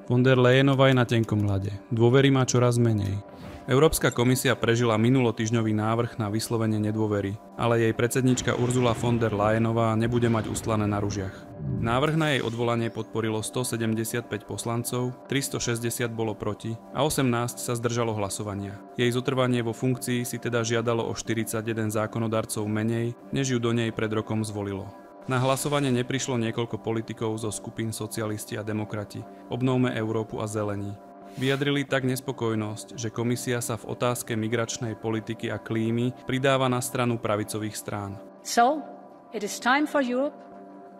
Von der Leyenová je na tenkom ľade. Dôvery má čoraz menej. Európska komisia prežila minulotýždňový návrh na vyslovenie nedôvery, ale jej predsedníčka Ursula von der Leyenová nebude mať ustlané na ružiach. Návrh na jej odvolanie podporilo 175 poslancov, 360 bolo proti a 18 sa zdržalo hlasovania. Jej zotrvanie vo funkcii si teda žiadalo o 41 zákonodarcov menej, než ju do nej pred rokom zvolilo. Na hlasovanie neprišlo niekoľko politikov zo skupín Socialisti a demokrati, Obnovme Európu a Zelení. Vyjadrili tak nespokojnosť, že komisia sa v otázke migračnej politiky a klímy pridáva na stranu pravicových strán. So, it is time for Europe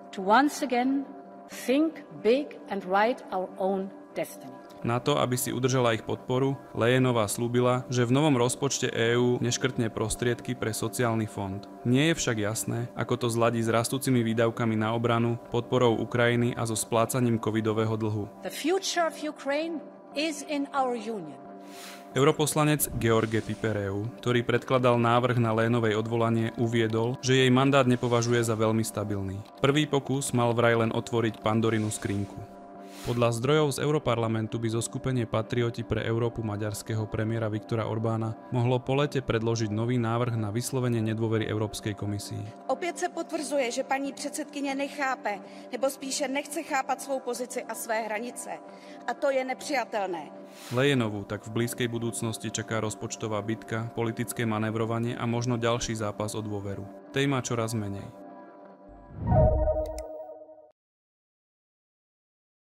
to once again think big and write our own destiny. Na to, aby si udržala ich podporu, Leyenová slúbila, že v novom rozpočte EÚ neškrtne prostriedky pre sociálny fond. Nie je však jasné, ako to zladí s rastúcimi výdavkami na obranu, podporou Ukrajiny a so splácaním covidového dlhu. The future of Ukraine is in our union. Europoslanec George Pipereu, ktorý predkladal návrh na Leyenovej odvolanie, uviedol, že jej mandát nepovažuje za veľmi stabilný. Prvý pokus mal vraj len otvoriť Pandorinu skrinku. Podľa zdrojov z Europarlamentu by zoskupenie Patrioti pre Európu maďarského premiéra Viktora Orbána mohlo po lete predložiť nový návrh na vyslovenie nedôvery Európskej komisii. Opět se potvrzuje, že paní předsedkyně nechápe, nebo spíše nechce chápat svou pozici a své hranice. A to je nepřijatelné. Leyenovú tak v blízkej budúcnosti čaká rozpočtová bitka, politické manevrovanie a možno ďalší zápas o dôveru. Tej má čoraz menej.